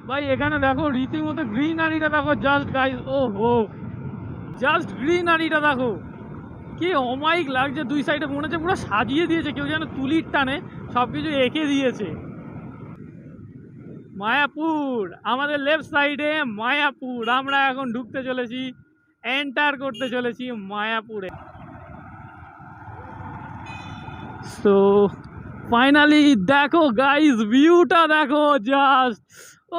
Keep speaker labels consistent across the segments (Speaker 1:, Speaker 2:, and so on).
Speaker 1: ভাই এখানে দেখো রীতিমতো গ্রিনারিটা দেখো, জাস্ট গাইস, ও হো, জাস্ট গ্রিনারিটা দেখো, কি অমায়িক লাগছে। দুই সাইডে মনে হচ্ছে পুরো সাজিয়ে দিয়েছে, কেউ যেন তুলির টানে সব কিছু এঁকে দিয়েছে। মায়াপুর, আমাদের লেফট সাইডে মায়াপুর। আমরা এখন ঢুকতে চলেছি, এন্টার করতে চলেছি মায়াপুরে। তো ফাইনালি দেখো গাইস, ভিউটা দেখো জাস্ট,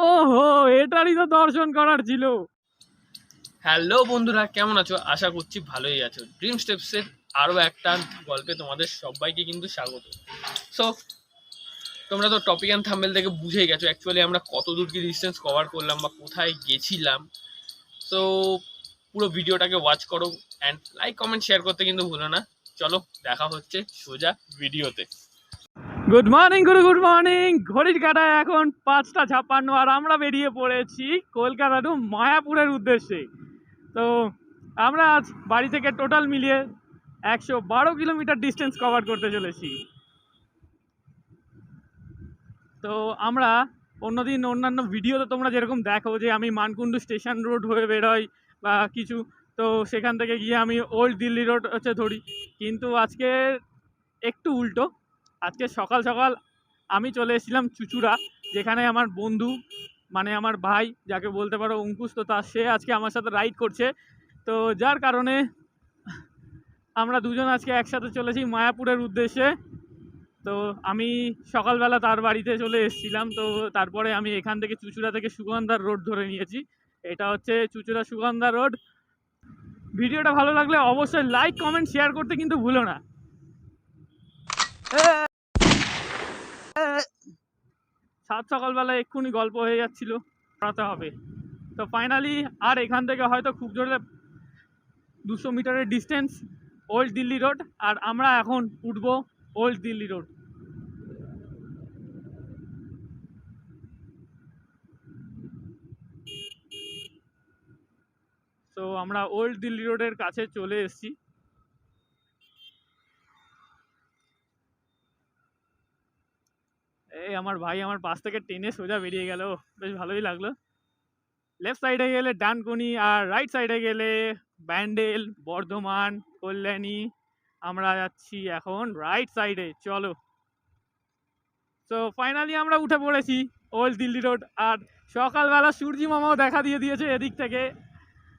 Speaker 1: ওহো, এটারই তো দর্শন করার ছিল।
Speaker 2: হ্যালো বন্ধুরা, কেমন আছো? আশা করছি ভালোই আছো। ড্রিম স্টেপসের আরও একটা গল্পে তোমাদের সবাইকে কিন্তু স্বাগত। সো তোমরা তো টপিক অ্যান্ড থাম্বনেল থেকে বুঝেই গেছো অ্যাকচুয়ালি আমরা কত দূর কি ডিস্টেন্স কভার করলাম বা কোথায় গেছিলাম। সো পুরো ভিডিওটাকে ওয়াচ করো অ্যান্ড লাইক কমেন্ট শেয়ার করতে কিন্তু ভুলো না। চলো দেখা হচ্ছে সোজা ভিডিওতে।
Speaker 1: গুড মর্নিং গুরু, গুড মর্নিং। ঘড়ির কাটায় এখন 5:56 আর আমরা বেরিয়ে পড়েছি কলকাতা টু মায়াপুরের উদ্দেশ্যে। তো আমরা আজ বাড়ি থেকে টোটাল মিলিয়ে 112 কিলোমিটার ডিস্টেন্স কভার করতে চলেছি। তো আমরা অন্যদিন অন্যান্য ভিডিওতে তোমরা যেরকম দেখো যে আমি মানকুণ্ডু স্টেশন রোড হয়ে বেরোই বা কিছু, তো সেখান থেকে গিয়ে আমি ওল্ড দিল্লি রোড হচ্ছে ধরি, কিন্তু আজকে একটু উল্টো। আজকে সকাল সকাল আমি চলে এসেছিলাম চুচুড়া, যেখানে আমার বন্ধু মানে আমার ভাই যাকে বলতে পারো অঙ্কুশ, তো সে আজকে আমার সাথে রাইড করছে। তো যার কারণে আমরা দুজন আজকে একসাথে চলেছি মায়াপুরের উদ্দেশ্যে। তো আমি সকালবেলা তার বাড়িতে চলে এসেছিলাম, তো তারপরে আমি এখান থেকে চুচুড়া থেকে সুগন্ধার রোড ধরে নিয়েছি। এটা হচ্ছে চুচুড়া সুগন্ধা রোড। ভিডিওটা ভালো লাগলে অবশ্যই লাইক কমেন্ট শেয়ার করতে কিন্তু ভুলো না। সাত সকালবেলা এক্ষুনি গল্প হয়ে যাচ্ছিল, পড়াতে হবে। তো ফাইনালি আর এখান থেকে হয়তো খুব জোরে 200 মিটারের ডিস্টেন্স ওল্ড দিল্লি রোড, আর আমরা এখন উঠবো ওল্ড দিল্লি রোড। তো আমরা ওল্ড দিল্লি রোডের কাছে চলে এসেছি। এই আমার ভাই আমার পাশ থেকে টেনে সোজা বেরিয়ে গেল, বেশ ভালোই লাগলো। লেফট সাইডে গেলে ডানকুনি আর রাইট সাইডে গেলে ব্যান্ডেল, বর্ধমান, কল্যাণী। আমরা যাচ্ছি এখন রাইট সাইডে, চলো। তো ফাইনালি আমরা উঠে পড়েছি ওল্ড দিল্লি রোড, আর সকালবেলা সূর্যি মামাও দেখা দিয়ে দিয়েছে এদিক থেকে।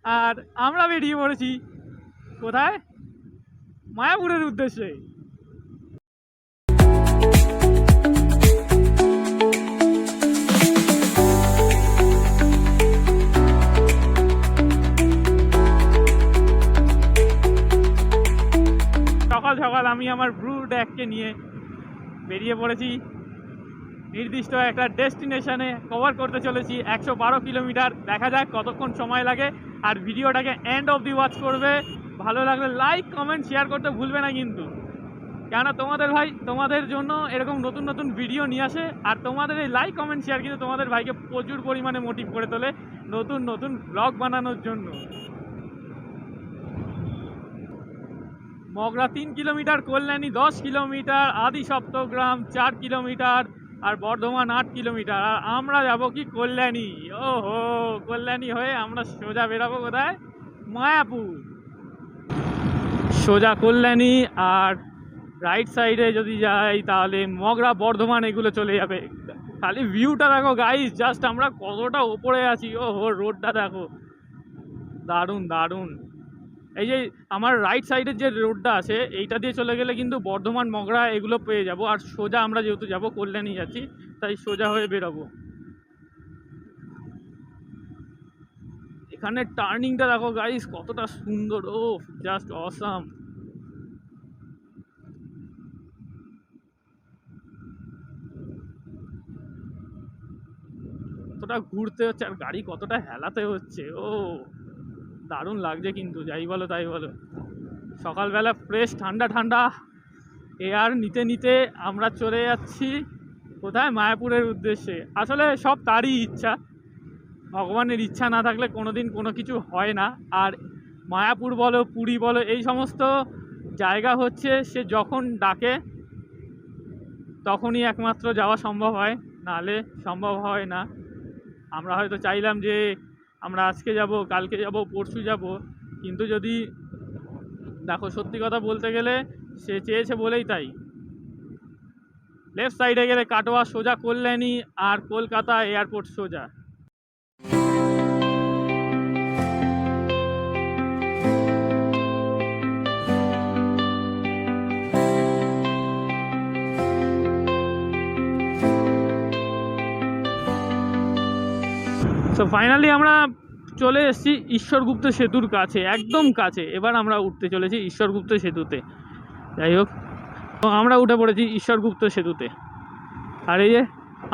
Speaker 1: আর আমরা বেরিয়ে পড়েছি কোথায়? মায়াপুরের উদ্দেশ্যে। সকাল সকাল আমি আমার ব্রু ড্যাককে নিয়ে বেরিয়ে পড়েছি নির্দিষ্ট একটা ডেস্টিনেশনে। কভার করতে চলেছি 112 কিলোমিটার। দেখা যাক কতক্ষণ সময় লাগে, আর ভিডিওটাকে এন্ড অব দি ওয়াচ করবে। ভালো লাগলে লাইক কমেন্ট শেয়ার করতে ভুলবে না কিন্তু, কেননা তোমাদের ভাই তোমাদের জন্য এরকম নতুন নতুন ভিডিও নিয়ে আসে, আর তোমাদের এই লাইক কমেন্ট শেয়ার কিন্তু তোমাদের ভাইকে প্রচুর পরিমাণে মোটিভ করে তোলে নতুন নতুন ব্লগ বানানোর জন্য। মগরা 3 কিলোমিটার, কল্যাণী 10 কিলোমিটার, আদি সপ্তগ্রাম 4 কিলোমিটার, আর বর্ধমান 8 কিলোমিটার। আর আমরা যাব কি কল্যাণী। ওহো, কল্যাণী হয়ে আমরা সোজা বেরাবো কোথায়? মায়াপুর। সোজা কল্যাণী, আর রাইট সাইডে যদি যাই তাহলে মগরা, বর্ধমান এগুলো চলে যাবে। খালি ভিউটা দেখো গাইস, জাস্ট আমরা কতটা ওপরে আছি। ওহো, রোডটা দেখো, দারুণ দারুণ। এই যে আমার রাইট সাইডের যে রোডটা আছে এইটা দিয়ে চলে গেলে কিন্তু বর্ধমান, মগরা এগুলো পেয়ে যাব। আর সোজা আমরা যেহেতু যাব কল্যাণী যাচ্ছি, তাই সোজা হয়ে বেরোবো। এখানে টার্নিংটা দেখো গাইস কতটা সুন্দর, ও জাস্ট অসাম। কতটা ঘুরতে হচ্ছে আর গাড়ি কতটা হেলাতে হচ্ছে, ও দারুণ লাগছে কিন্তু, যাই বলো তাই বলো। সকালবেলা ফ্রেশ ঠান্ডা ঠান্ডা এয়ার নিতে নিতে আমরা চলে যাচ্ছি কোথায়? মায়াপুরের উদ্দেশ্যে। আসলে সব তারই ইচ্ছা, ভগবানের ইচ্ছা না থাকলে কোনোদিন কোনো কিছু হয় না। আর মায়াপুর বলো, পুরী বলো, এই সমস্ত জায়গা হচ্ছে সে যখন ডাকে তখনই একমাত্র যাওয়া সম্ভব হয়, নাহলে সম্ভব হয় না। আমরা হয়তো চাইলাম যে আমরা আজকে যাব, কালকে যাব, পরশু যাব, কিন্তু যদি দেখো সত্যি কথা বলতে গেলে সে চেয়েছে বলেই তাই। লেফট সাইডে গেলে কাটোয়া সোজা কল্যাণী, আর কলকাতা এয়ারপোর্ট সোজা। সো ফাইনালি আমরা চলে এসেছি ঈশ্বরগুপ্ত সেতুর কাছে, একদম কাছে। এবার আমরা উঠতে চলেছি ঈশ্বরগুপ্ত সেতুতে। যাই হোক, তো আমরা উঠে পড়েছি ঈশ্বরগুপ্ত সেতুতে। আর এই যে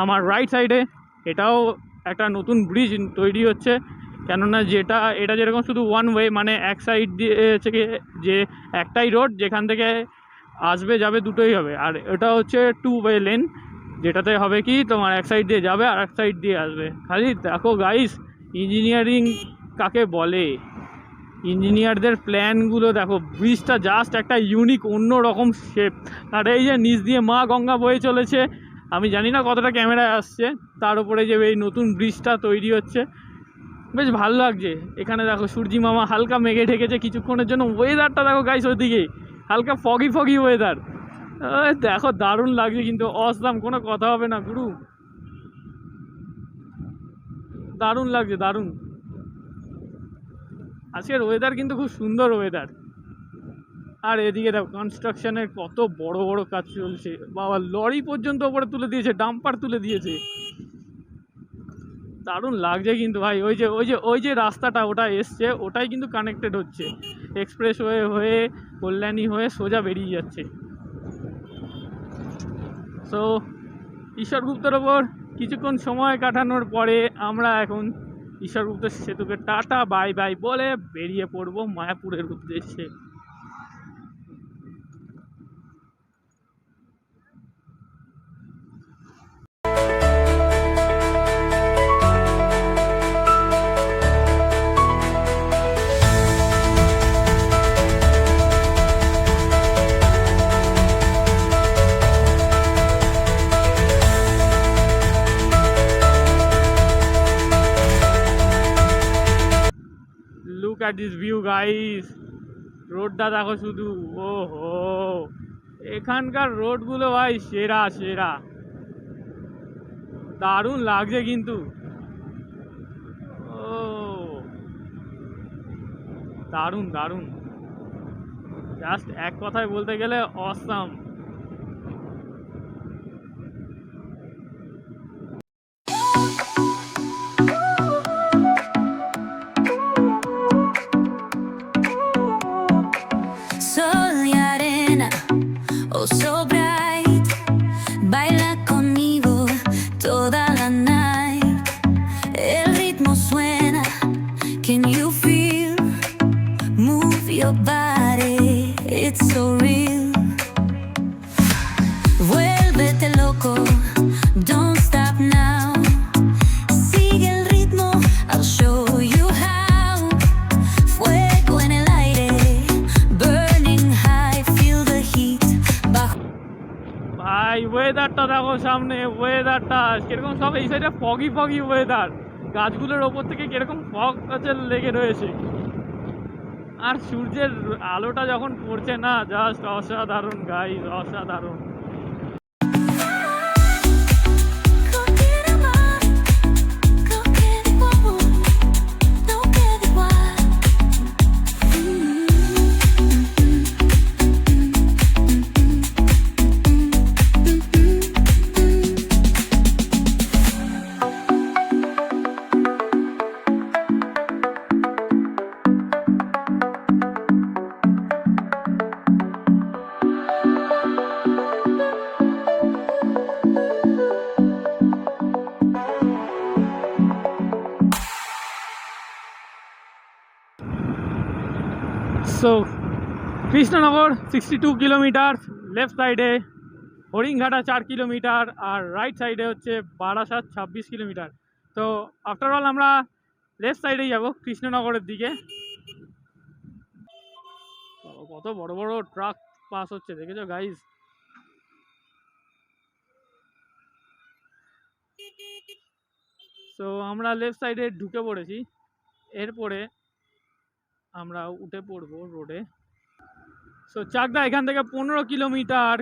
Speaker 1: আমার রাইট সাইডে এটাও একটা নতুন ব্রিজ তৈরি হচ্ছে, কেননা এটা যেরকম শুধু ওয়ান ওয়ে, মানে এক সাইড দিয়ে থেকে যে একটাই রোড, যেখান থেকে আসবে যাবে দুটোই হবে। আর এটা হচ্ছে টু ওয়ে লেন, যেটাতে হবে কি তোমার এক সাইড দিয়ে যাবে আর এক সাইড দিয়ে আসবে। খালি দেখো গাইস, ইঞ্জিনিয়ারিং কাকে বলে, ইঞ্জিনিয়ারদের প্ল্যানগুলো দেখো। ব্রিজটা জাস্ট একটা ইউনিক অন্য রকম শেপ। আর এই যে নিচ দিয়ে মা গঙ্গা বয়ে চলেছে, আমি জানি না কতটা ক্যামেরায় আসছে, তার উপরে যে এই নতুন ব্রিজটা তৈরি হচ্ছে, বেশ ভালো লাগছে। এখানে দেখো সূর্যি মামা হালকা মেঘে ঢেকেছে কিছুক্ষণের জন্য। ওয়েদারটা দেখো গাইস, ওইদিকে হালকা ফগি ফগি ওয়েদার। দেখো দারুণ লাগছে কিন্তু, অসাম, কোনো কথা হবে না গুরু, দারুণ লাগছে, দারুণ। আজকের ওয়েদার কিন্তু খুব সুন্দর ওয়েদার। আর এদিকে দেখো কনস্ট্রাকশনের কত বড় বড় কাজ চলছে, বাবা লরি পর্যন্ত ওপরে তুলে দিয়েছে, ডাম্পার তুলে দিয়েছে, দারুণ লাগছে কিন্তু ভাই। ওই যে রাস্তাটা ওটা এসছে, ওটাই কিন্তু কানেক্টেড হচ্ছে, এক্সপ্রেস হয়ে কল্যাণী হয়ে সোজা বেরিয়ে যাচ্ছে। সো ঈশ্বরগুপ্তর ওপর কিছুক্ষণ সময় কাটানোর পরে আমরা এখন ঈশ্বরগুপ্ত সেতুকে টাটা বাই বাই বলে বেরিয়ে পড়বো মায়াপুরের উদ্দেশ্যে। Look at this view guys, রোডটা দেখো শুধু, ও হো, এখানকার রোডগুলো ভাই সেরা সেরা, দারুণ লাগছে কিন্তু। ও দারুণ দারুণ, জাস্ট এক কথায় বলতে গেলে awesome.
Speaker 3: Sol y arena, oh so bright, baila conmigo toda la night. El ritmo suena, can you feel? Move your body, it's so real. Vuélvete loco, don't stop now. Sigue el ritmo, I'll show you how. Fuego en el aire, burning high, feel the heat.
Speaker 1: ভাই ওয়েদারটা দেখো সামনে, ওয়েদারটা কিরকম, সব এই সাইডে foggy foggy weather, গাছগুলোর ওপর থেকে কিরকম ফগ আছে লেগে রয়েছে। আর সূর্যের আলোটা যখন পড়ছে না, জাস্ট অসাধারণ গাইস, অসাধারণ। সো কৃষ্ণনগর 62 কিলোমিটার লেফট সাইডে, হরিণঘাটা 4 কিলোমিটার, আর রাইট সাইডে হচ্ছে বারাসাত 26 কিলোমিটার। তো আফটার অল আমরা লেফট সাইডেই যাব কৃষ্ণনগরের দিকে। কত বড় বড় ট্রাক পাস হচ্ছে দেখেছো গাইজ। সো আমরা লেফট সাইডে ঢুকে পড়েছি, এরপরে আমরা উঠে পড়বো রোডে। সো চাকদা এখান থেকে 15 কিলোমিটার,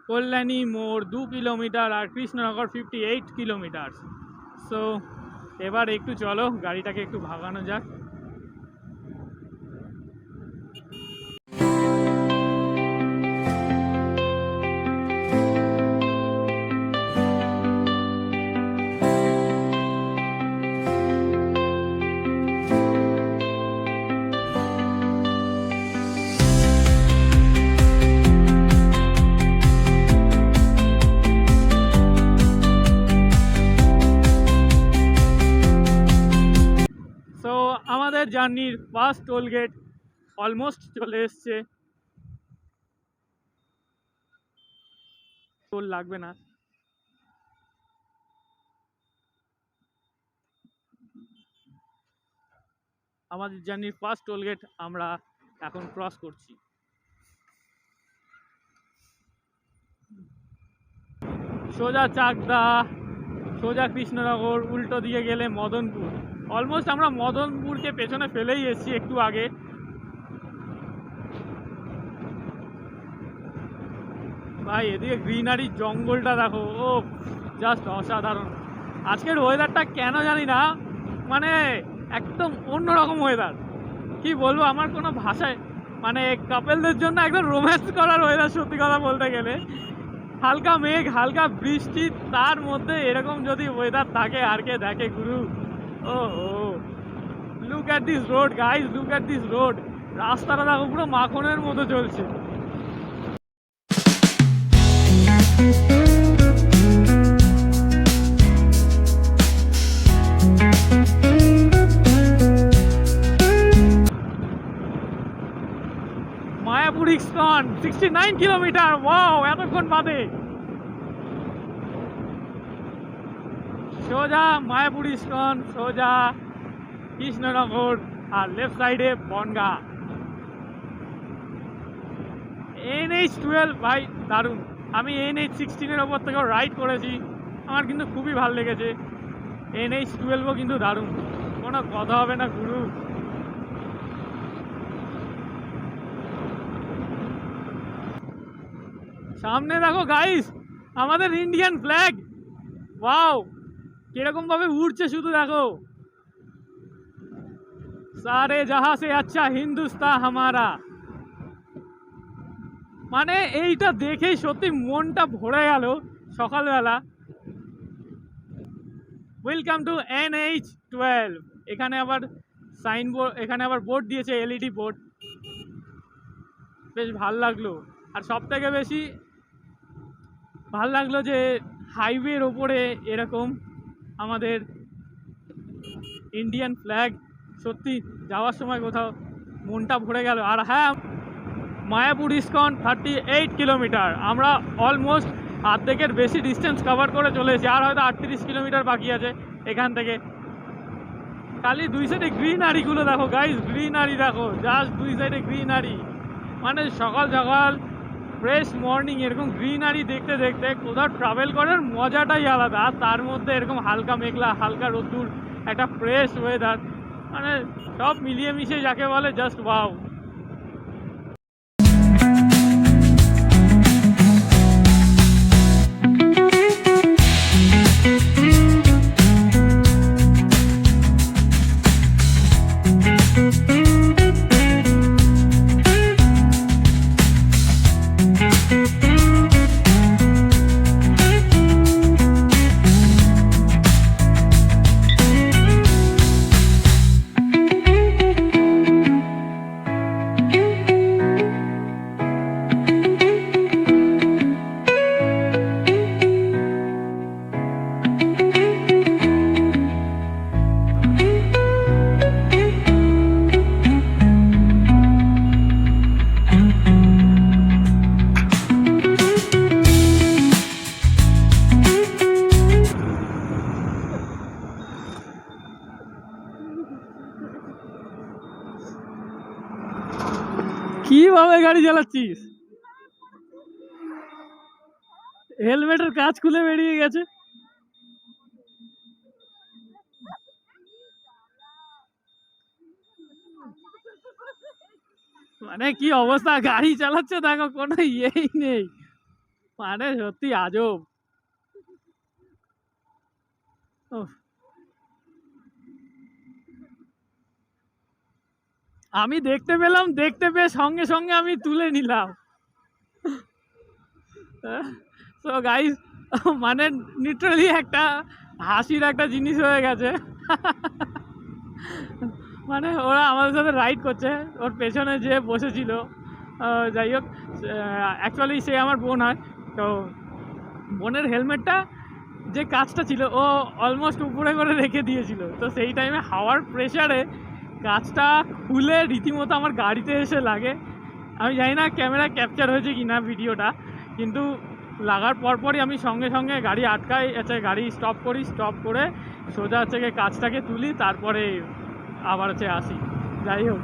Speaker 1: কল্যাণী মোড় 2 কিলোমিটার, আর কৃষ্ণনগর 58 কিলোমিটার। সো এবার একটু চলো গাড়িটাকে একটু ভাগানো যাক। সো আমাদের জার্নির ফার্স্ট টোল গেট অলমোস্ট চলে এসছে। টোল লাগবে না। আমাদের জার্নির ফার্স্ট টোল গেট আমরা এখন ক্রস করছি। সোজা চাকদা, সোজা কৃষ্ণনগর, উল্টো দিকে গেলে মদনপুর। অলমোস্ট আমরা মদনপুরকে পেছনে ফেলেই এসেছি একটু আগে। ভাই এদিকে গ্রিনারি জঙ্গলটা দেখো, ও জাস্ট অসাধারণ। আজকের ওয়েদারটা কেন জানি না, মানে একদম অন্যরকম ওয়েদার। কি বলবো, আমার কোনো ভাষায় মানে কাপেলদের জন্য একদম রোম্যান্স করার ওয়েদার সত্যি কথা বলতে গেলে। হালকা মেঘ, হালকা বৃষ্টি, তার মধ্যে এরকম যদি ওয়েদার থাকে আর কে দেখে গুরু। Oh look at this road guys, look at this road. রাস্তাটা দেখো পুরো মাখনের মতো চলছে। মায়াপুর ইস্কন 69 কিলোমিটার, ওয়াও এতক্ষণ বাদে। সোজা মায়াপুর ইস্কন, সোজা কৃষ্ণনগর, আর লেফট সাইডে বনগা। NH12 ভাই দারুণ। আমি NH16 ওপর থেকেও রাইড করেছি, আমার কিন্তু খুবই ভালো লেগেছে। NH12ও কিন্তু দারুণ, কোনো কথা হবে না গুরু। সামনে দেখো গাইস আমাদের ইন্ডিয়ান ফ্ল্যাগ, ওয়াও কিরকম ভাবে উড়ছে শুধু দেখো। সারে জাহাঁ সে আচ্ছা হিন্দুস্তান হামারা। মানে এইটা দেখেই সত্যি মনটা ভরে গেল সকালবেলা। Welcome to NH12। এখানে আবার সাইনবোর্ড, এখানে আবার বোর্ড দিয়েছে, LED বোর্ড, বেশ ভাল লাগলো। আর সব থেকে বেশি ভাল লাগলো যে হাইওয়ের ওপরে এরকম আমাদের ইন্ডিয়ান ফ্ল্যাগ। সত্যি যাওয়ার সময় কোথাও মনটা ভরে গেল। আর হ্যাঁ, মায়াপুর ইস্কন 38 কিলোমিটার, আমরা অলমোস্ট অর্ধেকের বেশি ডিস্টেন্স কভার করে চলে এসেছি। আর হয়তো 38 কিলোমিটার বাকি আছে এখান থেকে। খালি দুই সাইডে গ্রিনারিগুলো দেখো গাইজ, গ্রিনারি দেখো, জাস্ট দুই সাইডে গ্রিনারি। মানে সকাল সকাল ফ্রেশ মর্নিং এরকম গ্রিনারি দেখতে দেখতে কোথাও ট্রাভেল করার মজাটাই আলাদা। আর তার মধ্যে এরকম হালকা মেঘলা, হালকা রোদ্দুর, একটা ফ্রেশ ওয়েদার, মানে সব মিলিয়ে মিশিয়ে যাকে বলে জাস্ট ওয়াও। কিভাবে গাড়ি চালাচ্ছিস? হেলমেটের কাজ খুলে বেরিয়ে গেছে। মানে কি অবস্থা, গাড়ি চালাচ্ছে দেখো, কোনো ইয়েই নেই, মানে সত্যি আজব। উফ, আমি দেখতে পেলাম, দেখতে পেয়ে সঙ্গে সঙ্গে আমি তুলে নিলাম। সো গাইস, মানে লিটারালি একটা হাসির একটা জিনিস হয়ে গেছে। মানে ওরা আমাদের সাথে রাইড করছে, ওর পেছনে যে বসেছিল, যাই হোক, অ্যাকচুয়ালি সে আমার বোন হয়। তো বোনের হেলমেটটা যে কাজটা ছিল ও অলমোস্ট উপরে করে রেখে দিয়েছিল, তো সেই টাইমে হাওয়ার প্রেশারে কাজটা খুলে রীতিমতো আমার গাড়িতে এসে লাগে। আমি জানি না ক্যামেরা ক্যাপচার হয়েছে কি না ভিডিওটা, কিন্তু লাগার পরপরই আমি সঙ্গে সঙ্গে গাড়ি আটকাই, আচ্ছা গাড়ি স্টপ করি, স্টপ করে সোজা হচ্ছে গিয়ে কাজটাকে তুলি, তারপরে আবার হচ্ছে আসি। যাই হোক,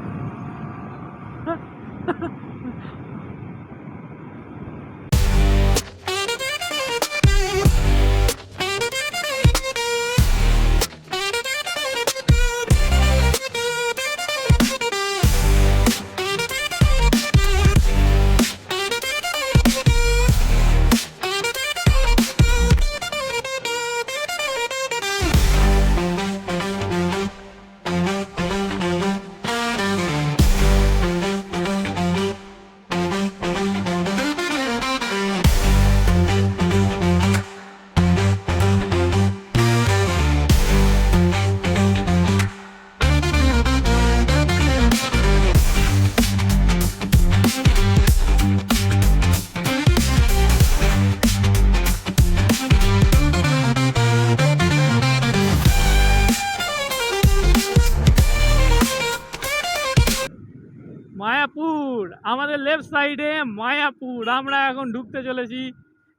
Speaker 1: মায়াপুর, আমাদের লেফট সাইডে মায়াপুর, আমরা এখন ঢুকতে চলেছি,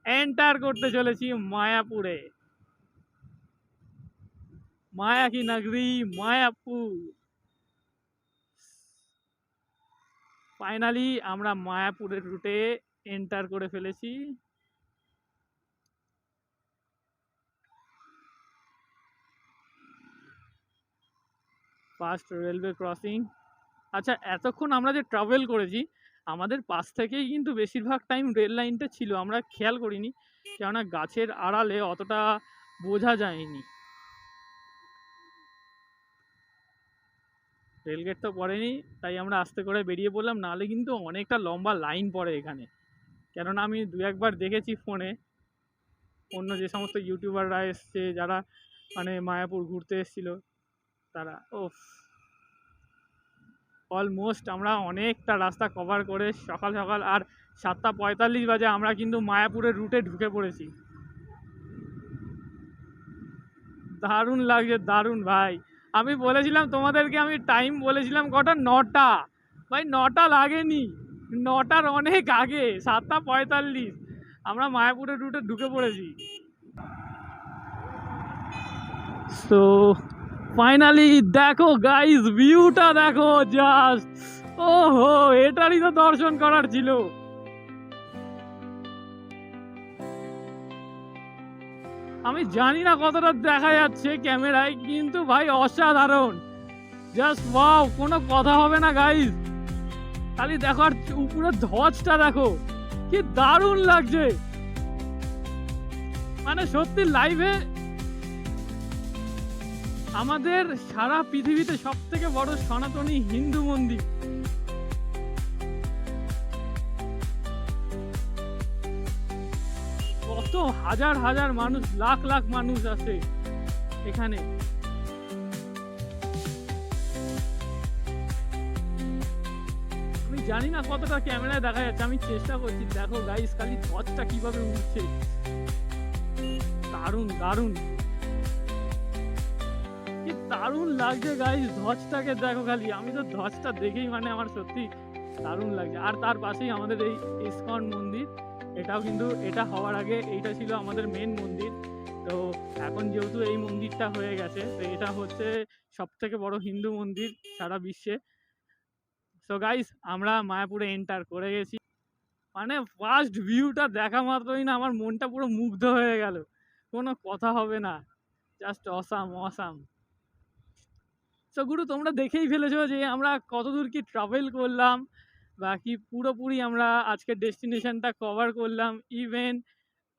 Speaker 1: এন্টার করতে চলেছি মায়াপুরে। মায়া কি নগরী মায়াপুর। ফাইনালি আমরা মায়াপুরের রুটে এন্টার করে ফেলেছি। First railway crossing. আচ্ছা, এতক্ষণ আমরা যে ট্রাভেল করেছি আমাদের পাশ থেকেই কিন্তু বেশিরভাগ টাইম রেল লাইনটা ছিল, আমরা খেয়াল করিনি, কেননা গাছের আড়ালে অতটা বোঝা যায়নি। রেলগেট তো পড়েনি, তাই আমরা আস্তে করে বেরিয়ে পড়লাম, নাহলে কিন্তু অনেকটা লম্বা লাইন পড়ে এখানে। কেননা আমি দু একবার দেখেছি ফোনে, অন্য যে সমস্ত ইউটিউবাররা এসছে, যারা মানে মায়াপুর ঘুরতে এসেছিল, তারা অলমোস্ট আমরা অনেকটা রাস্তা কভার করে সকাল সকাল, আর 7:45 বাজে আমরা কিন্তু মায়াপুরের রুটে ঢুকে পড়েছি। দারুণ লাগছে, দারুণ ভাই। আমি বলেছিলাম তোমাদেরকে, আমি টাইম বলেছিলাম কটা, 9টা। ভাই 9টা লাগেনি, 9টার অনেক আগে, 7:45 আমরা মায়াপুরের রুটে ঢুকে পড়েছি। তো ফাইনালি দেখো গাইস, ভিউটা দেখো জাস্ট, ওহো, এটারই তো দর্শন করার ছিল। আমি জানি না কতটা দেখা যাচ্ছে ক্যামেরায়, কিন্তু ভাই অসাধারণ, জাস্ট ওয়াও, কোনো কথা হবে না গাইস। খালি দেখো, আর উপরের ধ্বজটা দেখো, কি দারুণ লাগছে। মানে সত্যি লাইভে আমাদের সারা পৃথিবীতে সব থেকে বড় সনাতনী হিন্দু মন্দির, কত হাজার হাজার মানুষ, লাখ লাখ মানুষ আছে এখানে। আমি জানি না কতটা ক্যামেরায় দেখা যাচ্ছে, আমি চেষ্টা করছি। দেখো গাইস, খালি ধ্বজটা কিভাবে উঠছে, দারুণ দারুণ, কি দারুণ লাগছে গাইস। ধ্বজটাকে দেখো খালি, আমি তো ধ্বজটা দেখেই মানে আমার সত্যি দারুণ লাগছে। আর তার পাশেই আমাদের এই ইসকন মন্দির, এটাও কিন্তু, এটা হওয়ার আগে এইটা ছিল আমাদের মেন মন্দির। তো এখন যেহেতু এই মন্দিরটা হয়ে গেছে, তো এটা হচ্ছে সব থেকে বড় হিন্দু মন্দির সারা বিশ্বে। সো গাইস, আমরা মায়াপুরে এন্টার করে গেছি। মানে ফার্স্ট ভিউটা দেখা মাত্রই না আমার মনটা পুরো মুগ্ধ হয়ে গেল, কোনো কথা হবে না, জাস্ট অসাম অসাম। সো গুরু, তোমরা দেখেই ফেলেছো যে আমরা কতদূর কি ট্রাভেল করলাম, বাকি পুরোপুরি আমরা আজকের ডেস্টিনেশনটা কভার করলাম। ইভেন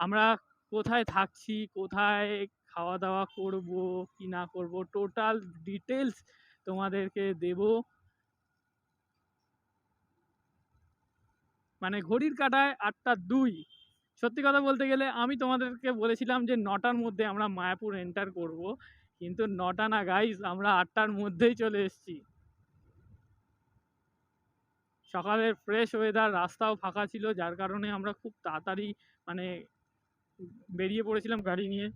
Speaker 1: আমরা কোথায় থাকছি, কোথায় খাওয়া দাওয়া করব কি না করব, টোটাল ডিটেলস তোমাদেরকে দেব। মানে ঘড়ির কাঁটায় 8টা 2। সত্যি কথা বলতে গেলে আমি তোমাদেরকে বলেছিলাম যে 9টার মধ্যে আমরা মায়াপুর এন্টার করব, কিন্তু 9টা না গাইস, আমরা 8টার মধ্যেই চলে এসেছি। সকালের ফ্রেশ ওয়েদার, রাস্তাও ফাঁকা ছিল, যার কারণে আমরা খুব তাড়াতাড়ি মানে বেরিয়ে পড়েছিলাম গাড়ি নিয়ে।